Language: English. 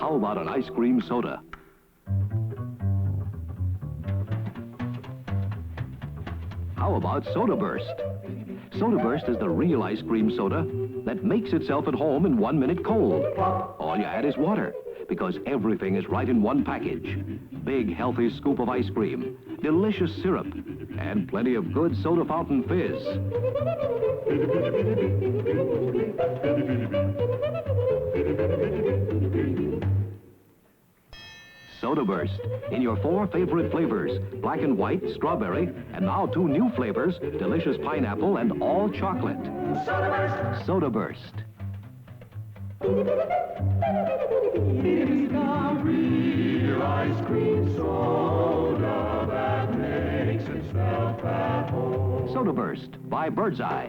How about an ice cream soda? How about Sodaburst? Sodaburst is the real ice cream soda that makes itself at home in 1 minute cold. All you add is water, because everything is right in one package. Big, healthy scoop of ice cream, delicious syrup, and plenty of good soda fountain fizz. Sodaburst, in your 4 favorite flavors, black and white, strawberry, and now 2 new flavors, delicious pineapple and all chocolate. Sodaburst! Sodaburst. It's the real ice cream soda that makes itself at home. Sodaburst by Birdseye.